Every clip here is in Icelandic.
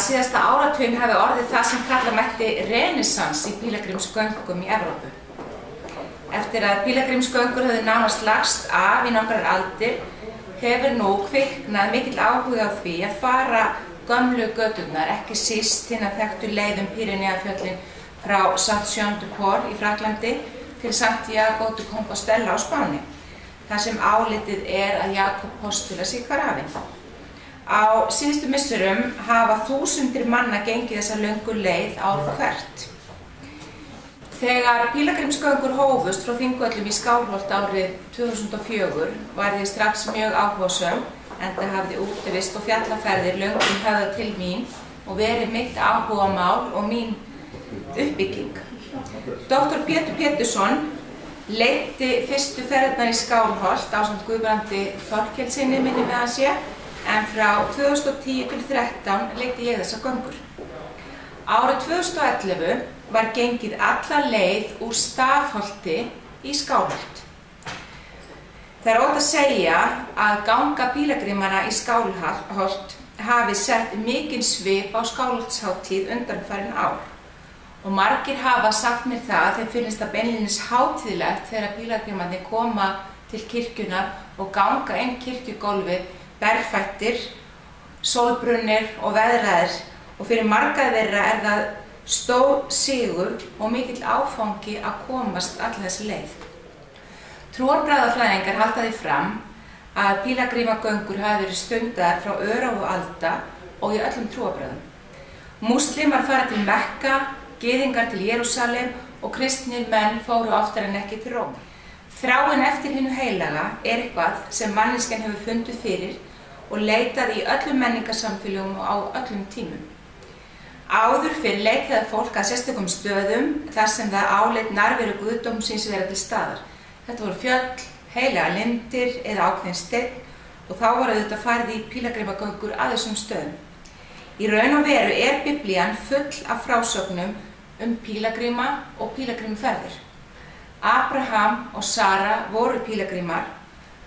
síðasta áratuginn hafi orðið það sem kalla mætti renessans í pílagrímsgöngum í Evrópu. Eftir að pílagrímsgöngur höfðu nánast lagst af í nokkrar aldir hefur nú kviknað mikill áhuga á því að fara gömlu göturnar, ekki síst hina þekktu leið Pýreneafjöllin frá Saint-Jean-de-Port í Fraklandi til Santiago de Compostela á Spáni, þar sem álitið að Jakob postula sé hvarfinn. Á síðustu misserum hafa þúsundir manna gengið þessa löngu leið ár hvert. Þegar pílagrímsgöngur hófust frá Þingvöllum í Skálholt árið 2004 var ég strax mjög áhugasöm, enda hafði útivist og fjallaferðir löngum höfðað til mín og verið mitt áhugamál og mín uppbygging. Dr. Pétur Pétursson leiddi fyrstu ferðirnar í Skálholt ásamt Guðbrandi Þorkelssyni minni með að sé, en frá 2010 til 2013 leiddi ég þessa göngur. Árið 2011 var gengið alla leið úr Stafholti í Skálholt. Það óhætt að segja að ganga pílagrímanna í Skálholt hafi sett mikinn svip á Skálholtshátíð undanfarin ár. Og margir hafa sagt mér það að þeim finnst það beinlínis hátíðlegt þegar pílagrímarnir koma til kirkjunnar og ganga inn kirkjugólfið berfættir, sólbrunnir og veðraðir, og fyrir marga þeirra það stór sigur og mikill áfangi að komast alla þessi leið. Trúarbragðafræðingar halda því fram að pílagrímagöngur hafi verið stundaðar frá örófi alda og í öllum trúarbrögðum. Múslimar fara til Mekka, gyðingar til Jerúsalem og kristnir menn fóru oftar en ekki til Róm. Þráin eftir hinu heilaga eitthvað sem manneskjan hefur fundið fyrir og leitað í öllum menningarsamfélögum og á öllum tímum. Áður fyrr leitaði fólk að sérstökum stöðum þar sem það áleit nærveru guðdómsins vera til staðar. Þetta voru fjöll, heilagar lindir eða ákveðin steinn og þá var auðvitað farið í pílagrímagöngur að þessum stöðum. Í raun og veru Biblían full af frásögnum pílagríma og pílagrímferðir. Abraham og Sara voru pílagrímar.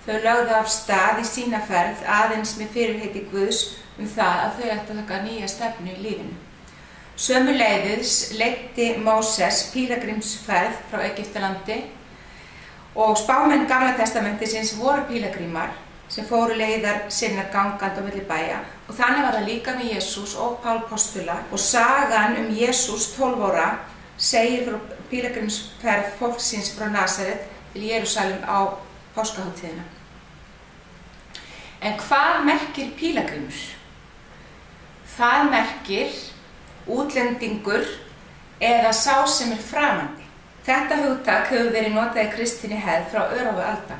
Þau lögðu af stað í sína ferð aðeins með fyrirheiti Guðs það að þau ættu að taka nýja stefnu í lífinu. Sömuleiðis leiddi Móses pílagrímsferð frá Egyptalandi og spámenn Gamla testamentisins voru pílagrímar sem fóru leiðar sinnar gangandi á milli bæja, og þannig var það líka með Jesús og Pál postula, og sagan Jesús 12 ára segir frá pílagrímsferð fólksins frá Nasaret til Jerúsalem á páskahátíðina. En hvað merkir pílagrímur? Það merkir útlendingur eða sá sem framandi. Þetta hugtak hefur verið notað í kristinni hefð frá örófi alda.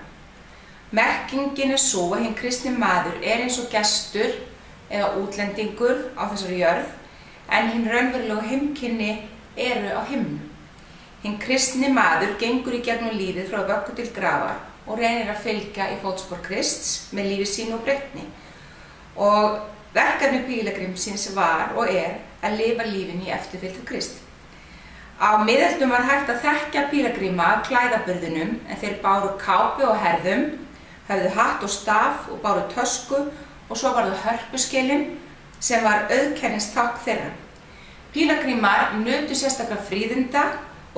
Merkingin sú að hinn kristni maður eins og gestur eða útlendingur á þessari jörð, en hinn raunverulegu heimkynni eru á himnum. Hinn kristni maður gengur í gegnum lífið frá vöggu til grafar og reynir að fylgja í fótspor Krists með lífi sínu og breytni. Og verkefni pílagrímsins var og að lifa lífinu í eftirfylgd Krist. Á miðöldum var hægt að þekkja pílagríma af klæðaburðinum, en þeir báru kápu og herðum, höfðu hatt og staf og báru tösku, og svo var það hörpuskilin sem var auðkennistákn þeirra. Pílagrímar nutu sérstakra fríðinda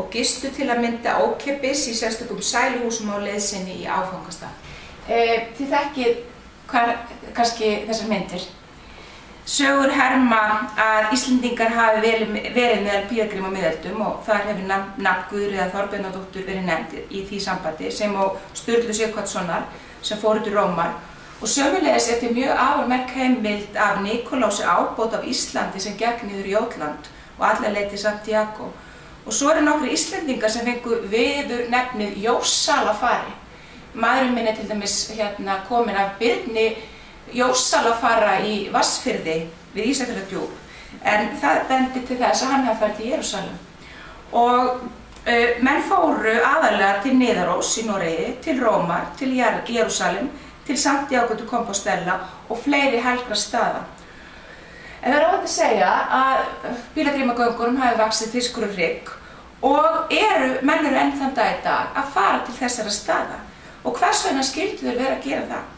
og gistu til að mynda ókeypis í sérstökum sæluhúsum á leið sinni í áfangastað. Þið þekkið kannski þessar myndir. Sögur herma að Íslendingar hafi verið meðal pílagríma á miðöldum, og þar hefur nafn Guðríðar Þorbjarnardóttur verið nefnd í því sambandi, sem og Sturlu Sighvatssonar sem fóru til Rómar. Og sömuleiðis til mjög afurmerk heimild af Nikolási ábót af Íslandi sem gekk niður Jótland og alla leið til Santiago. Og svo eru nokkrir Íslendingar sem fengu viður nefnið Jóssalafari. Maðurinn minn til dæmis kominn af Birni Jóssalafara í Vatnsfirði við Ísafjarðardjúp, en það bendir til þess að hann hafi farið til Jerúsalem. Og menn fóru aðallega til Niðarós í Noregi, til Rómar, til Jerúsalem, til Santiago de Compostela og fleiri helgra staða. En það óhætt að segja að pílagrímagöngunum hafi vaxið fiskur og hrygg, og menn eru enn þann dag í dag að fara til þessara staða. Og hvers vegna skyldu þeir vera að gera það?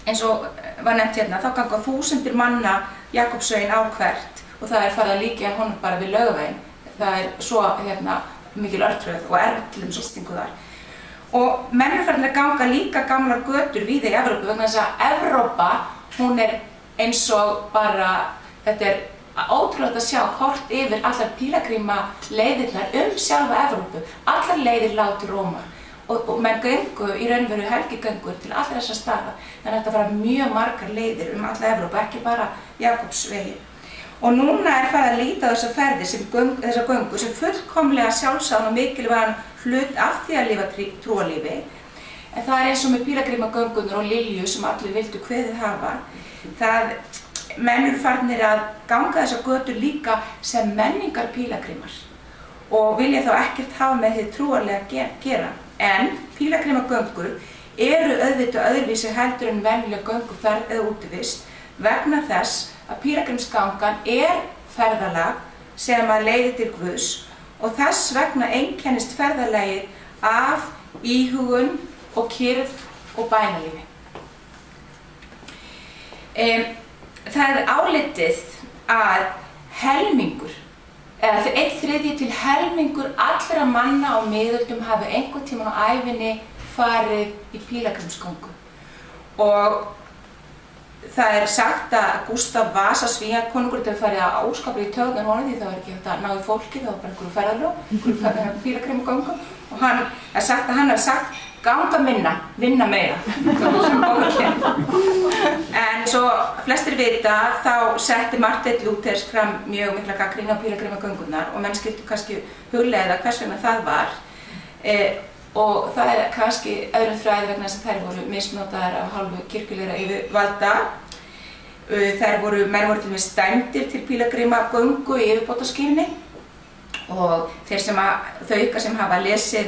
Eins og var nefnt þá ganga þúsundir manna Jakobsveginn ár hvert og það farið að líkja honum bara við Laugaveginn. Það svo mikil örtröð og erfitt gistingu þar. Og menn farin að ganga líka gamlar götur víða í Evrópu vegna þess að Evrópa, hún eins og bara, þetta ótrúlegt að sjá kort yfir allar pílagríma leiðirnar sjálfa Evrópu. Allar leiðir lágu til Rómar og menn göngu í raunveru helgigöngur til allra þessar staða. Þannig að þetta fara mjög margar leiðir alla Evrópu, ekki bara Jakobsveginn. Og núna farið að líta á þessar ferðir, þessar göngur sem fullkomlega sjálfsagðan og mikilvægan hlut af því að lifa trúarlífi. En það eins og með pílagrímagöngunar og Lilju sem allir vildu kveðið hafa. Menn farnir að ganga þessar götur líka sem menningar pílagrímar og vilja þá ekkert hafa með því trúarlega gera. En pílagrímagöngur auðvitað öðruvísi heldur en venjuleg gönguferð eða útivist vegna þess að pílagrímsgangan ferðalag sem að leiði til Guðs og þess vegna einkennist ferðalagið af íhugun og kyrrð og bænalífi. Það álitið að helmingur, eða 1/3 til helmingur allra manna á miðöldum hafi einhvern tímann á ævinni farið í pílagrímsgöngu. Og það sagt að Gústaf Vasa Svíakonungur farið að áskaplega í töðunar honum því það var ekki hægt að ná í fólki, það var bara einhverju ferðalög, einhverju pílagrímagöngu og hann hafi sagt ganga minna, vinna meira. En svo flestir vita þá setti Marteinn Lúthers fram mjög mikla gagnrýni á pílagrímagöngunar og menn skildu kannski hugleiða hvers vegna það var. Og það kannski öðrum þræði vegna þess að þær voru misnotaðar af hálfu kirkjulegra yfirvalda. Menn voru til dæmis dæmdir til pílagrímagöngu í yfirbótarskyni og þau ykkar sem hafa lesið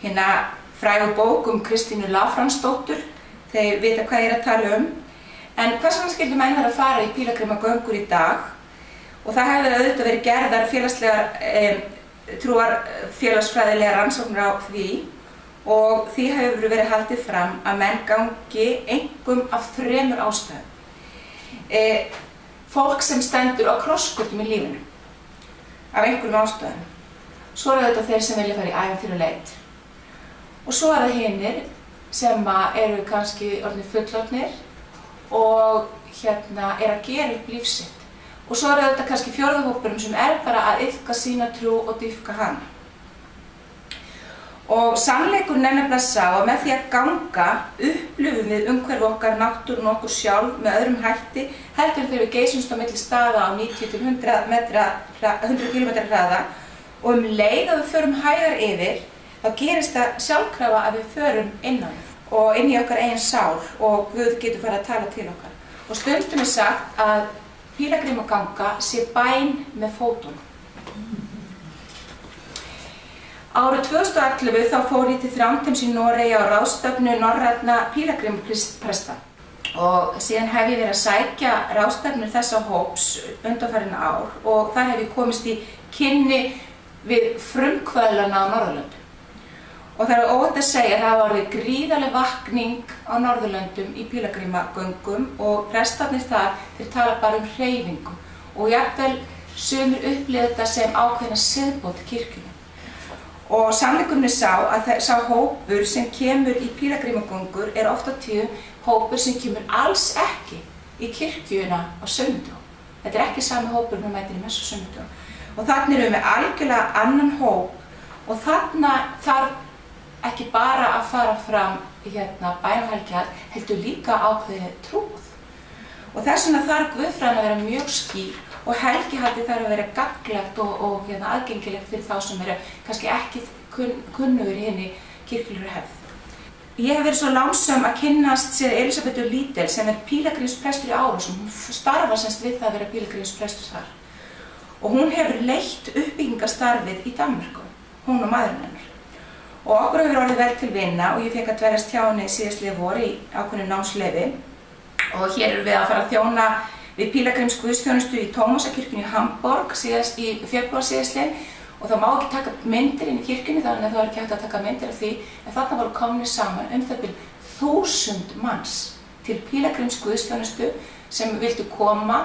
hérna frægu bók Kristínu Lafransdóttur, þeir vita hvað ég að tala En hvers vegna skyldu menn vera að fara í pílagrímagöngur í dag? Og það hefði auðvitað verið gerðar trúarfélagsfræðilegar rannsóknir á því og því hefur verið haldið fram að menn gangi einkum af 3 ástæðum. Fólk sem stendur á krossgötum í lífinu, af einhverjum ástæðum. Svo auðvitað þeir sem vilja fara í ævintýraleit. Og svo það hinir sem eru kannski orðnir fullorðnir og að gera upp líf sitt. Og svo þetta kannski 4. hópurinn sem bara að iðka sína trú og dýpka hana. Og sannleikurinn nefnilega sá að með því að ganga upplifum við umhverfi okkar, náttúruna okkur sjálf með öðrum hætti heldur þegar við geysumst á milli staða á 90 til 100 km hraða og leið að við förum hægar yfir þá gerist það sjálfkrafa að við förum innan og inn í okkar eigin sál og Guð getur farið að tala til okkar. Og stundum sagt að pílagrímaganga sé bæn með fótunum. Árið 2011 þá fór ég til Þrándheims í Noregi á ráðstefnu norrænna pílagrímapresta og síðan hef ég verið að sækja ráðstefnur þessa hóps undanfarin ár og þar hef ég komist í kynni við frumkvöðlana á Norðurlöndum. Og það óhætt að segja að það var gríðarleg vakning á Norðurlöndum í pílagrímagöngum og prestarnir þar, þeir tala bara hreyfingu og jafnvel sumir upplifa þetta sem ákveðna siðbót kirkjunni. Og sannleikurinn sá að sá hópur sem kemur í pílagrímagöngur oft á tíðum hópur sem kemur alls ekki í kirkjuna á sunnudögum. Þetta ekki sami hópur sem mætir í messu á sunnudögum. Og þarna erum við algjörlega annan hóp og þarna þarf ekki bara að fara fram bænahelgjald, heldur líka ákveðið trúð. Og þess vegna þarf guðfræðin að vera mjög skýr og helgihaldið þarf að vera gagnlegt og aðgengilegt fyrir þá sem eru kannski ekki kunnugur í hinni kirkjulegri hefð. Ég hef verið svo lánsöm að kynnast sér Elisabethu Liedel sem pílagrímsprestur í Árósum. Hún starfar semst við það að vera pílagrímsprestur þar. Og hún hefur leitt uppbyggingarstarfið í Danmörku, hún og maðurinn hennar. Og okkur hefur orðið vel til vinna og ég fekk að dveljast hjá henni síðastliðið vor í ákveðnu námsleyfi. Og hér erum við að fara að þjóna við pílagrímsguðsþjónustu í Tómasarkirkjunni í Hamborg í febrúar síðastliðinn og það má ekki taka myndir inn í kirkjunni þannig að það var ekki hægt að taka myndir af því en þarna voru komnir saman það bil 1000 manns til pílagrímsguðsþjónustu sem vildu koma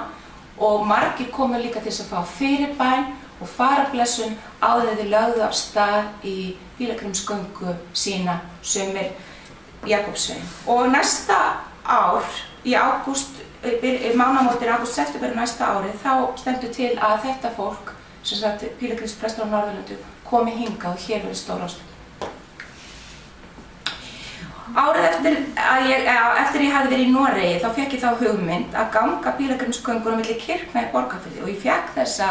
og margir komu líka til þess að fá fyrirbæn og farablessun áður en þeir lögðu af stað í pílagrímsgöngu sína, sumir Jakobsveginn. Og næsta ár, í ágúst, mánaðamótin ágúst-september næsta ári, þá stendur til að þetta fólk, sem sagt pílagrímsprestar á Norðurlöndum, komi hingað og hér verið stór ráðstefna. Árið eftir ég hafði verið í Noregi, þá fékk ég þá hugmynd að ganga pílagrímsgöngur á milli kirkna í Borgarfirði og ég fékk þessa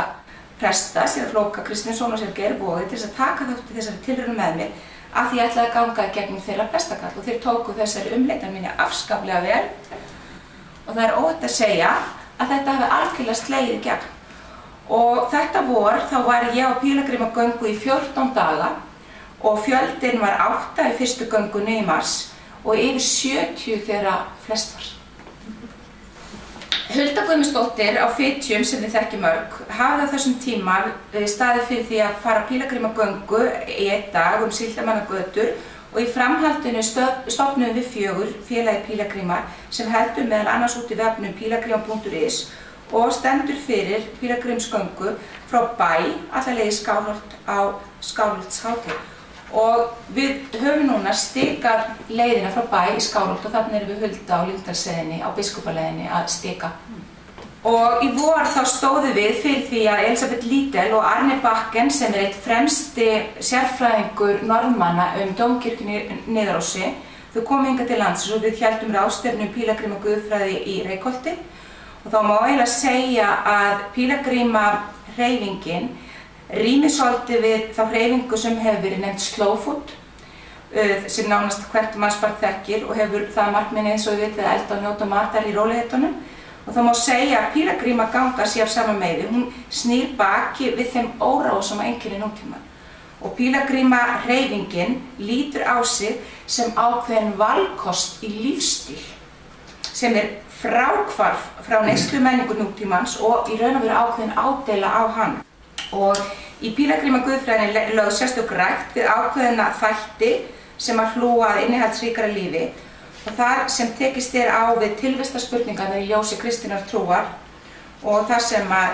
presta, séra Flóka Kristinsson og séra Geir Bogi, til þess að taka þátt í þessari tilraun með mér af því ég ætlaði að ganga í gegnum þeirra prestakall og þeir tóku þessari umleitan minni afskaplega vel og það er óhætt að segja að þetta hafi algjörlega slegið í gegn. Og þetta vor þá var ég á pílagrímagöngu í 14 daga og fjöldinn var 8 í fyrstu göngunni í mars og yfir 70 þegar flest var. Hulda Guðmundsdóttir á Fitjum, sem þið þekkið mörg, hafði á þessum tíma staðið fyrir því að fara pílagrímagöngu í einn dag Síldamannagötur og í framhaldinu stofnuðum við 4 félagi pílagrímar sem heldur meðal annars út í vefnum pílagrímar.is og stendur fyrir pílagrímsgöngu frá Bæ alla leið í Skálholt á Skálholtshátið. Og við höfum núna stikað leiðina frá Bæ í Skálholt og þarna erum við Hulda á Lyngdalsheiðinni á Biskupaleiðinni að stika. Og í vor þá stóðum við fyrir því að Elisabeth Liedel og Arne Bakken, sem er eitt fremsti sérfræðingur Norðmanna dómkirkjunni Niðarósi, þau komu hingað til landsins og við héldum ráðstefnu pílagrímaguðfræði í Reykholti og þá má eiginlega segja að pílagrímahreyfingin rýmir svolítið við þá hreyfingu sem hefur verið nefnd slow food, sem nánast hvert mannsbarn þekkir og hefur það markmiðið eins og við vitið að elda og njóta matar í rólegheitunum. Og þá má segja að pílagrímaganga sé af sama meiði, hún snýr baki við þeim óráa sem einkennir nútímann. Og pílagrímahreyfingin lítur á sig sem ákveðin valkost í lífstíl, sem er fráhvarf frá neyslumenningu nútímans og í raun og veru ákveðin ádeila á hann. Og í pílagrímaguðfræðinni lögð sérstök rækt við ákveðina þætti sem að hlúa að innihaldsríkara lífi og þar sem tekist á við tilvistarspurningarnar í ljósi kristinnar trúar og þar sem að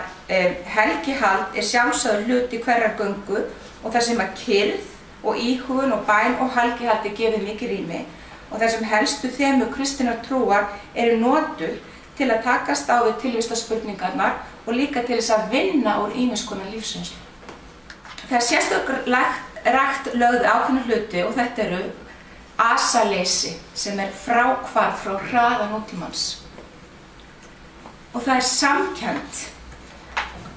helgihald er sjálfsagður hluti hverrar göngu og þar sem að kyrrð og íhugun og bæn og helgihald er gefið mikið rými og þar sem helstu þemu kristinnar trúar eru notuð til að takast á við tilvistarspurningarnar og líka til þess að vinna úr ýmiss konar lífsreynslu. Það er sérstök rækt lögð ákveðna hluti og þetta eru asaleysi sem er fráhvarf frá hraða nútímans. Og það er samkennd,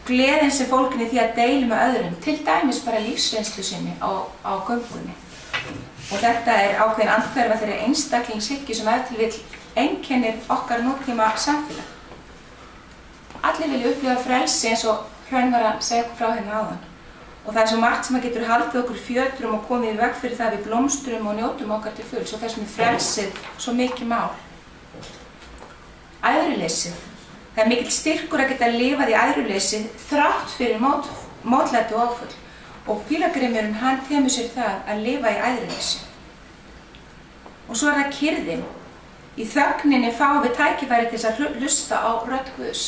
gleðin sem fólkin í því að deila með öðrum, til dæmis bara lífsreynslu sinni á göngunni. Og þetta er ákveðin andhverfa þeirri einstaklingshyggju sem ef til vill einkennir okkar nútíma samfélag. Allir vilja upplifa frelsi eins og Hrönn var að segja okkur frá hérna áðan. Og það er svo margt sem að getur haldið okkur fjötrum og komið í veg fyrir það að við blómstrum og njótum okkar til fulls og þess með frelsið svo mikið mál. Æðruleysið. Það er mikill styrkur að geta lifað í æðruleysið þrátt fyrir mótlæti og áföll. Og pílagrímurinn hann temur sér það að lifa í æðruleysi. Og svo er það kyrrðin. Í þögninni fáum við tækifæri til þess að hlusta á rödd Guðs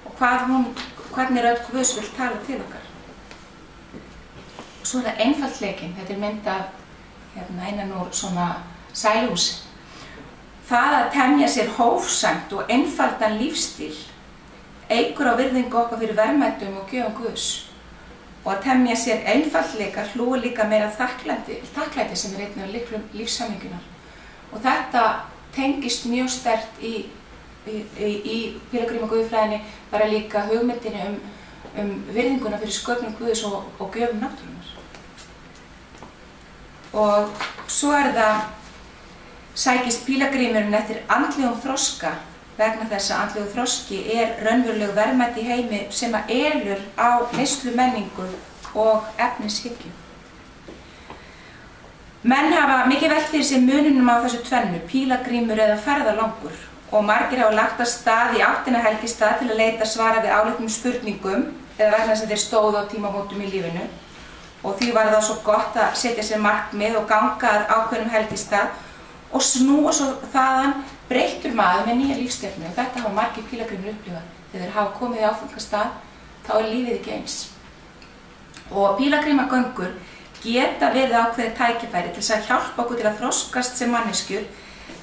og hvernig rödd Guðs vill tala til okkar. Og svo er það einfaldleikinn, þetta er mynd af innan úr svona sæluhúsi. Það að temja sér hófsamt og einfaldan lífstíl eykur á virðingu okkar fyrir verðmætum og gjöfum Guðs. Og að temja sér einfaldleika hlúir líka meira þakklæti sem er einn af lyklum lífshamingjunar. Og þetta tengist mjög sterkt í pílagrímaguðfræðinni bara líka hugmyndinni virðinguna fyrir sköpun Guðs og gjöfum náttúrunnar. Og svo er það sækist pílagrímurinn eftir andlegum þroska vegna þess að andlegur þroski er raunveruleg verðmæti í heimi sem að elur á neyslumenningu og efnishyggju. Menn hafa mikið velt fyrir sér mununum á þessu tvennu, pílagrímur eða ferðalangur, og margir hafa lagt af stað í áttina helgistað til að leita svara við áleitnum spurningum eða vegna þess að þeir stóðu á tímamótum í lífinu. Og því var það svo gott að setja sér markmið og ganga að ákveðnum helgistað og snúa svo þaðan breyttur maður með nýja lífsstefnu og þetta hafa margir pílagrímur upplifað þegar þeir hafa komið í áfangastað, þá er lífið ekki eins. Og pílagrímagöngur geta verið ákveðið tækifæri til þess að hjálpa okkur til að þroskast sem manneskjur,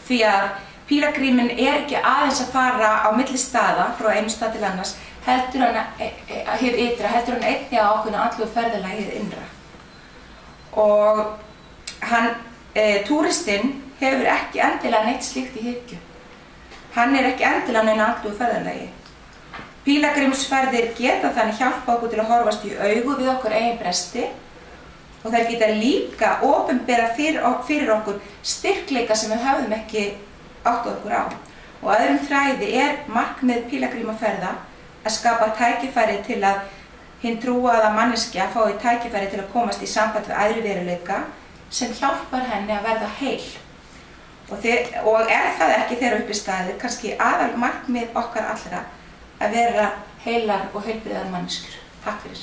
því að pílagríminn er ekki aðeins að fara á milli staða frá einu stað til annars, heldur hann hið ytra, heldur hann einnig á ákveðnu andlegu ferðalagi hið innra. Og túristinn hefur ekki endilega neitt slíkt í hyggju. Hann er ekki endilega neina andlegu ferðalagi. Pílagrímsferðir geta þannig hjálpa okkur til að horfast í augu við okkur eigin bresti og þær geta líka opinbera fyrir okkur styrkleika sem við höfðum ekki áttað okkur á. Og öðrum þræði er markmið pílagrímaferða að skapa tækifæri til að hinn trúaða manneskja fái tækifæri til að komast í samband við æðri veruleika sem hjálpar henni að verða heil. Og er það ekki þegar uppi staðið kannski aðal markmið okkar allra að vera heilar og heilbrigðar manneskjur. Takk fyrir.